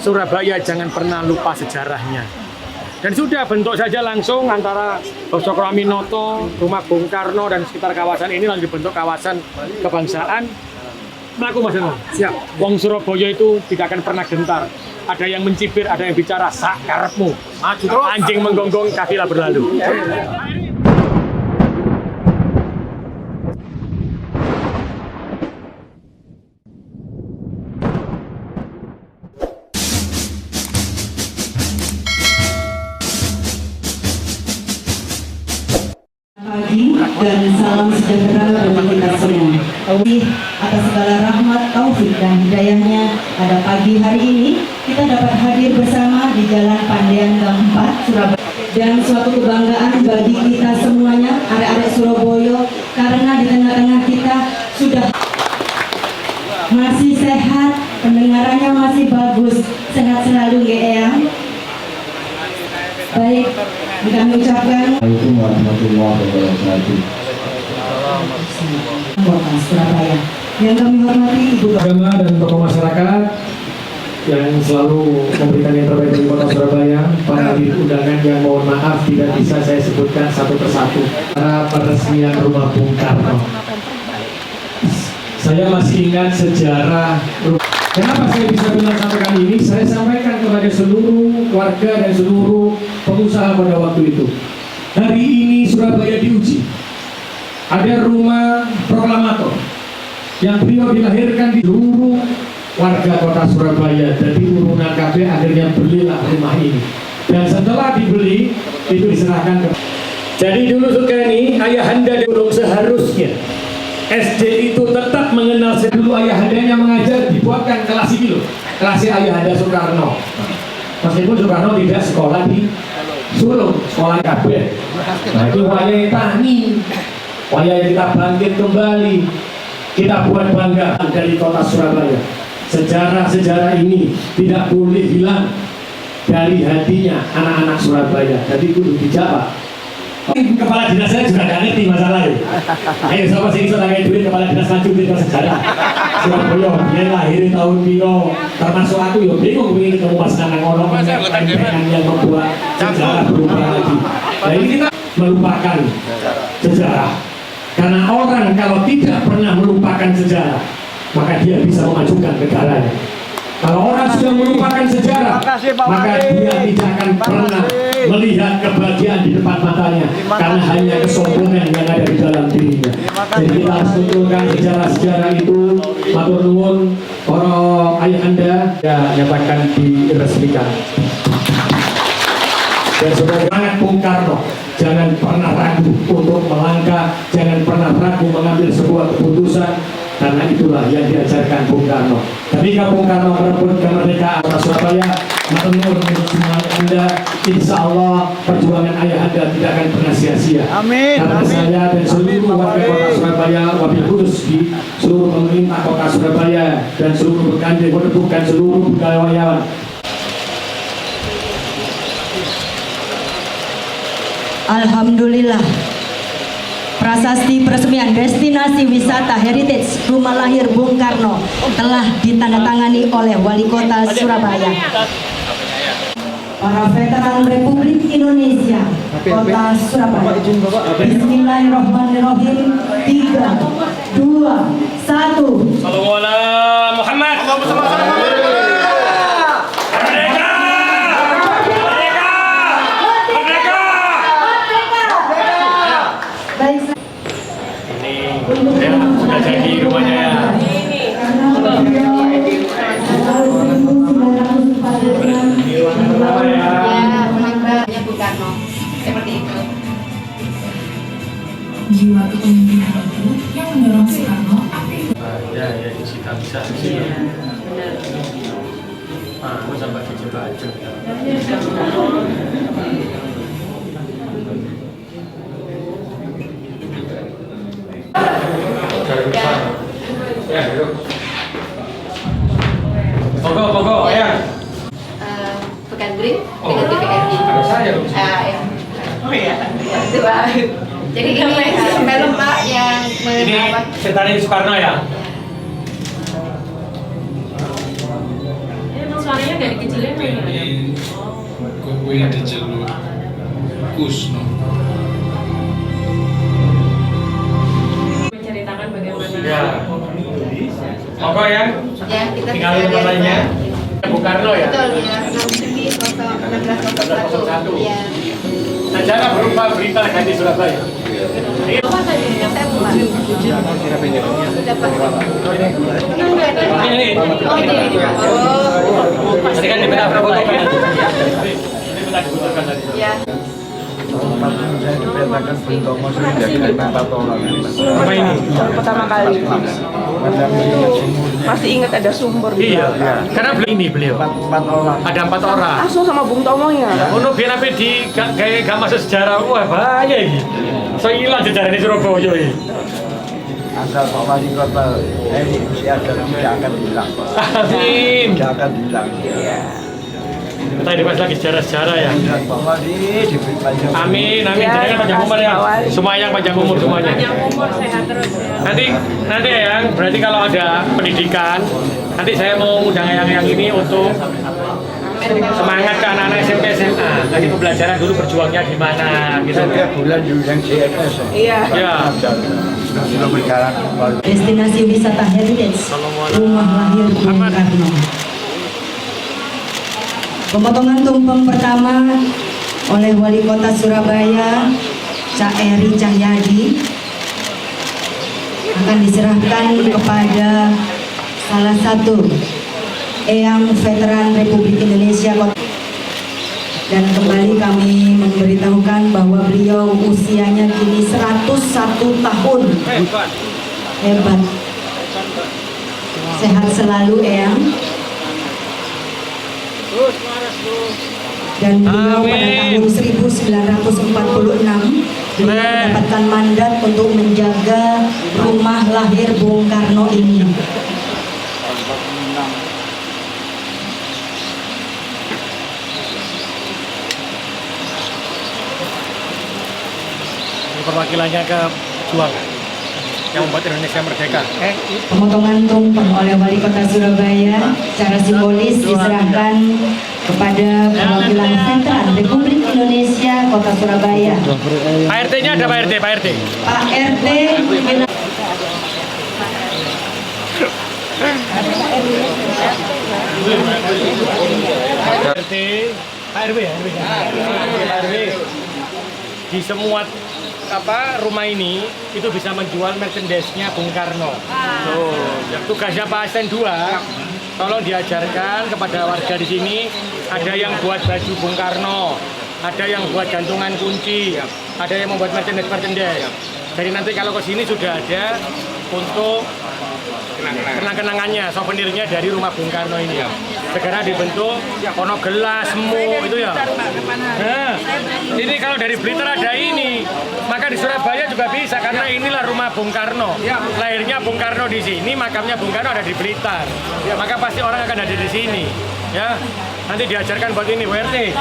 Surabaya jangan pernah lupa sejarahnya. Dan sudah bentuk saja langsung antara Bosokro Aminoto, rumah Bung Karno dan sekitar kawasan ini langsung dibentuk kawasan kebangsaan. Melaku Mas Eno. Siap. Wong Surabaya itu tidak akan pernah gentar. Ada yang mencibir, ada yang bicara sakarepmu. Maju terus. Anjing menggonggong, kafilah berlalu. Pagi dan salam sejahtera bagi kita semua. Atas segala rahmat, taufik dan hidayahnya, pada pagi hari ini kita dapat hadir bersama di Jalan Pandean Gang 4 Surabaya. Dan suatu kebanggaan bagi kita semuanya, arek-arek Surabaya, karena di tengah-tengah kita sudah masih sehat, pendengarannya masih bagus, sehat selalu ya Eyang. Baik, kami ucapkan Assalamualaikum warahmatullahi wabarakatuh. Kota Surabaya. Yang kami hormati Ibu Agama dan tokoh masyarakat yang selalu memberikan yang terbaik di Kota Surabaya, para hadirin undangan yang mohon maaf tidak bisa saya sebutkan satu persatu. Para peresmian rumah Bung Karno. Saya masih ingat sejarah. Kenapa saya bisa bilang sampaikan ini? Saya sampaikan kepada seluruh warga dan seluruh pengusaha pada waktu itu. Hari ini Surabaya diuji. Ada rumah proklamator yang beliau dilahirkan di seluruh warga kota Surabaya. Jadi urunan KB akhirnya belilah rumah ini. Dan setelah dibeli, itu diserahkan ke. Jadi dulu Sukeni, ayahanda belum seharusnya SD itu tetap mengenal dulu ayahandanya mengajar dibuatkan kelas ini loh, kelas ayahanda Soekarno. Meskipun Soekarno tidak sekolah di Solo, sekolah KB. Nah itu wayai tani, wayai kita bangkit kembali, kita buat bangga dari kota Surabaya. Sejarah-sejarah ini tidak boleh hilang dari hatinya anak-anak Surabaya. Jadi kudu dijawab. Kepala dinas saya juga gak ngerti masalah ya. Ayo siapa sih bisa tanya duit kepala dinas maju di sejarah Surabaya dia lahir tahun piro, termasuk aku ya bingung ingin ketemu Mas Nanang Ono yang membuat sejarah berubah lagi. Nah ini kita melupakan sejarah karena orang kalau tidak pernah melupakan sejarah maka dia bisa memajukan negaranya. Kalau orang sudah melupakan sejarah, maka dia tidak akan pernah melihat kebahagiaan di depan matanya, karena hanya kesombongan yang ada di dalam dirinya. Jadi kita harus menunjukkan sejarah-sejarah itu. Matur nuwun para ayahanda ya nyatakan diresmikan. Dan semangat Bung Karno, jangan pernah ragu untuk melangkah, jangan pernah ragu mengambil sebuah keputusan. Karena itulah yang diajarkan Bung Karno. Ketika Bung Karno merebut kemerdekaan kota Surabaya, matur nuwun untuk semua Anda, insya Allah perjuangan ayah Anda tidak akan pernah sia-sia. Amin. Karena saya dan seluruh warga kota Surabaya, wabil khusus di seluruh pemerintah kota Surabaya dan seluruh bergandeng meneguhkan seluruh budayawan. Alhamdulillah. Prasasti peresmian destinasi wisata heritage rumah lahir Bung Karno telah ditandatangani oleh Wali Kota Surabaya. Para veteran Republik Indonesia, Kota Surabaya. Bismillahirrahmanirrahim. 3, 2, 1. Sallallahu alaihi Muhammad. Sudah jadi rumahnya ya. Bung Karno seperti itu. Jiwa kepemimpinan itu yang mendorong Soekarno aktif. Ya kita bisa sih. Aku sampai di baju. Pokok ya. Pekan Green dengan TVRI. Ada saya. Oh iya. Jadi ini film Pak yang Ini ceritanya Soekarno ya. Suaranya dari kecilnya pengen kowe diceluk Kusno. menceritakan bagaimana. Ya. Monggo ya. Ya, kita Tinggal bisa lihat namanya. Pak. Bung Karno ya. Betul ya, 1601. Ya. Sejarah berupa berita ganti Surabaya. Apa tadi yang saya buat? Sudah pas. Ini. Oh, ini. Oh. Tadi kan diminta fotokan. Diminta difotokan tadi. Ya. Saya diperintahkan Bung Tomo sudah dengan 4 orang. Apa ini? Pertama kali masih ingat ada sumber di Iya. belakang. Karena beliau 4 orang. ada 4 orang. Langsung sama Bung Tomo ya. Ono biyen ape di kayak gak masuk sejarah. Wah, bahaya iki. So hilang sejarah di Surabaya iki. Asal Pak Wali Kota ini usia tidak akan hilang. Amin. Tidak akan hilang. Kita dibahas lagi sejarah-sejarah ya. Dan Pak Wali diberi panjang. Amin, amin. Ya, Jadi panjang umur ya. Pak Wali. Semua yang panjang umur semuanya. Umur sehat terus ya. Nanti ya, berarti kalau ada pendidikan, nanti saya mau undang yang ini untuk semangat ke anak-anak SMP SMA. Nanti pembelajaran dulu berjuangnya gimana gitu. Setiap bulan diundang CMS. Iya. Ya. Sudah berjalan kembali. Destinasi wisata heritage Rumah Lahir Bung Karno. Pemotongan tumpeng pertama oleh Wali Kota Surabaya Cak Eri Cahyadi akan diserahkan kepada salah satu Eyang Veteran Republik Indonesia. Dan kembali kami memberitahukan bahwa beliau usianya kini 101 tahun. Hebat. Sehat selalu Eyang. Dan beliau pada tahun 1946 beliau mendapatkan mandat untuk menjaga rumah lahir Bung Karno ini. Ini perwakilannya ke juang yang membuat Indonesia merdeka. Pemotongan tumpeng oleh Wali Kota Surabaya secara simbolis diserahkan kepada perwakilan veteran Republik Indonesia Kota Surabaya. Pak RT-nya ada Pak RT, Pak RT. Pak RT RT, Pak RW ya, Pak RW. Di semua rumah ini itu bisa menjual merchandise-nya Bung Karno. Tugasnya Pak Asn 2, tolong diajarkan kepada warga di sini, ada yang buat baju Bung Karno, ada yang buat gantungan kunci, ada yang membuat merchandise. Jadi nanti kalau ke sini sudah ada untuk kenang-kenangannya, souvenirnya dari rumah Bung Karno ini. Segera dibentuk, ono gelas, semu itu ya. Nah, ini kalau dari Blitar ada ini, maka di Surabaya juga bisa karena inilah rumah Bung Karno. Lahirnya Bung Karno di sini, makamnya Bung Karno ada di Blitar. Maka pasti orang akan ada di sini. Ya, nanti diajarkan buat ini Bu RT.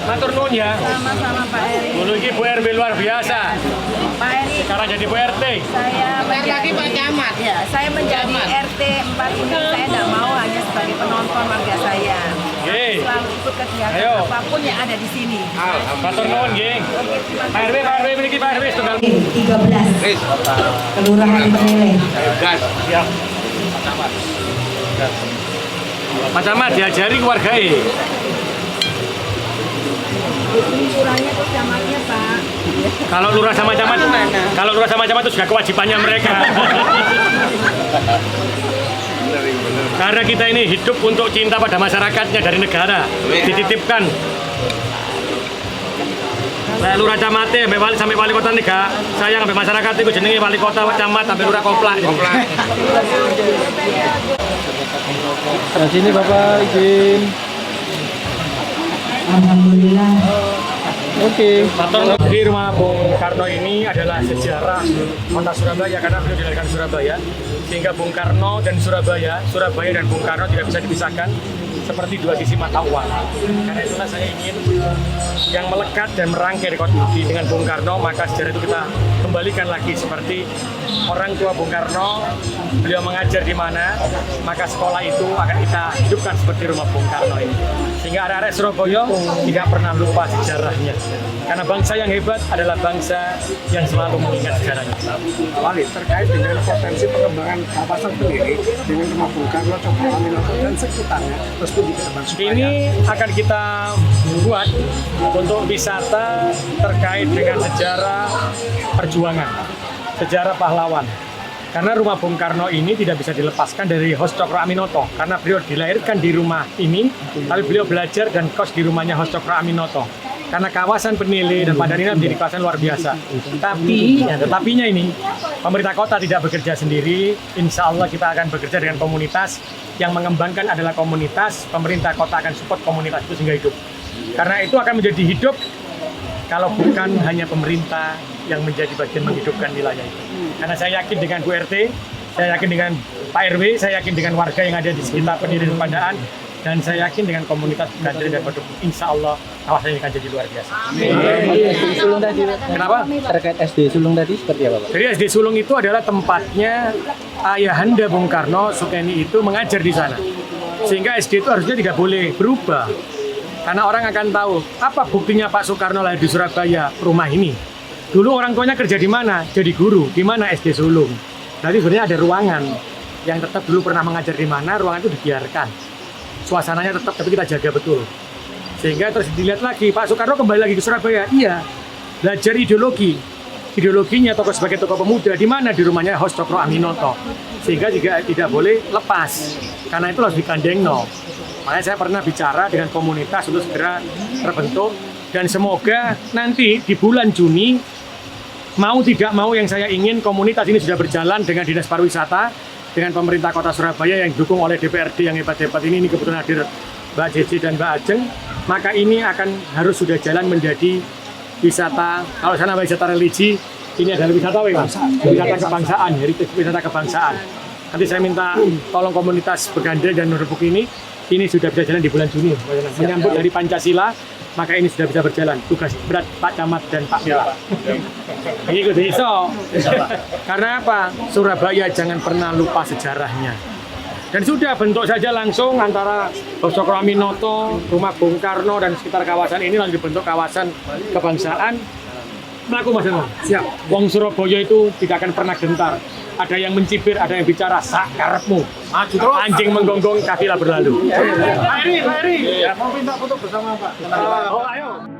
Matur nuwun ya. Sama-sama Pak Eri. Dulu ini Bu RW luar biasa. Pak Eri, Sekarang jadi Bu RT. saya menjadi Pak Camat. Ya, saya menjadi RT 4 ini saya tidak mau hanya sebagai penonton warga saya. Yeay. Selalu ikut kegiatan Ayo. apapun yang ada di sini. Matur nuwun nggih. Pak RW miliki Pak RW setunggal. 13 Kelurahan Peneleh. Siap. Pak Camat diajari keluargae. Lurahnya tuh camatnya Pak. Kalau lurah sama camat itu sudah kewajibannya mereka. Karena kita ini hidup untuk cinta pada masyarakatnya dari negara, dititipkan. Saya lurah camatnya, sampai wali kota nih gak sayang sampai masyarakat itu jenenge wali kota, camat, sampai lurah komplak. Nah, sini Bapak izin. Alhamdulillah. Oke. Di rumah Bung Karno ini adalah sejarah kota Surabaya karena beliau dilahirkan di Surabaya, sehingga Bung Karno dan Surabaya dan Bung Karno tidak bisa dipisahkan. seperti dua sisi mata uang. Karena itulah saya ingin yang melekat dan merangkai rekonstruksi dengan Bung Karno, maka sejarah itu kita kembalikan lagi seperti orang tua Bung Karno, beliau mengajar di mana, maka sekolah itu akan kita hidupkan seperti rumah Bung Karno ini. Sehingga arek-arek Surabaya tidak pernah lupa sejarahnya. Karena bangsa yang hebat adalah bangsa yang selalu mengingat sejarahnya. Wali, terkait dengan potensi pengembangan kawasan sendiri dengan rumah Bung Karno, Cokro Aminoto dan sekitarnya, terus pun di depan supaya Ini akan kita buat untuk wisata terkait dengan sejarah perjuangan, sejarah pahlawan. Karena rumah Bung Karno ini tidak bisa dilepaskan dari Hos Cokro Aminoto. Karena beliau dilahirkan di rumah ini, tapi beliau belajar dan kos di rumahnya Hos Cokro Aminoto. Karena kawasan Penile dan Pandanina menjadi kawasan luar biasa. Tetapinya ini, pemerintah kota tidak bekerja sendiri. Insya Allah kita akan bekerja dengan komunitas. Yang mengembangkan adalah komunitas, pemerintah kota akan support komunitas itu sehingga hidup. Karena itu akan menjadi hidup kalau bukan hanya pemerintah yang menjadi bagian menghidupkan wilayah itu. Karena saya yakin dengan Bu RT, saya yakin dengan Pak RW, saya yakin dengan warga yang ada di sekitar Penile dan Pandaan, dan saya yakin dengan komunitas Gandri dan Badung, insya Allah kawasan ini akan jadi luar biasa. SD Sulung tadi, Kenapa? terkait SD Sulung tadi seperti apa Pak? Jadi SD Sulung itu adalah tempatnya ayahanda Bung Karno, Sukeni itu mengajar di sana. Sehingga SD itu harusnya tidak boleh berubah. Karena orang akan tahu, apa buktinya Pak Soekarno lahir di Surabaya, rumah ini. Dulu orang tuanya kerja di mana? Jadi guru. Di mana SD Sulung? Berarti sebenarnya ada ruangan yang tetap dulu pernah mengajar di mana, ruangan itu dibiarkan. Suasananya tetap, tapi kita jaga betul. Sehingga terus dilihat lagi, Pak Soekarno kembali lagi ke Surabaya. Iya, belajar ideologi. Ideologinya tokoh sebagai tokoh pemuda, di mana? Di rumahnya Hos Cokro Aminoto. Sehingga juga tidak boleh lepas. Karena itu harus dikandengno. Makanya saya pernah bicara dengan komunitas untuk segera terbentuk. Dan semoga nanti di bulan Juni, mau tidak mau yang saya ingin komunitas ini sudah berjalan dengan Dinas Pariwisata, dengan pemerintah Kota Surabaya yang didukung oleh DPRD yang hebat-hebat ini kebetulan hadir Mbak Jeci dan Mbak Ajeng, maka ini akan harus sudah jalan menjadi wisata, kalau sana wisata religi, ini adalah wisata wisata kebangsaan, wisata kebangsaan. Nanti saya minta tolong komunitas Begandel dan Nurepuk ini sudah bisa jalan di bulan Juni, menyambut dari Pancasila, maka ini sudah bisa berjalan. Tugas berat Pak Camat dan Pak Mila. Ini ikut iso. Karena apa? Surabaya jangan pernah lupa sejarahnya. Dan sudah bentuk saja langsung antara Hos Cokro Aminoto, rumah Bung Karno dan sekitar kawasan ini langsung dibentuk kawasan kebangsaan. Melaku Mas Anwar. Siap. Wong Surabaya itu tidak akan pernah gentar. Ada yang mencibir, ada yang bicara sakarepmu. Maju terus. Anjing menggonggong, kafilah berlalu. Pak Eri. Mau minta foto bersama Pak. Oh, ayo.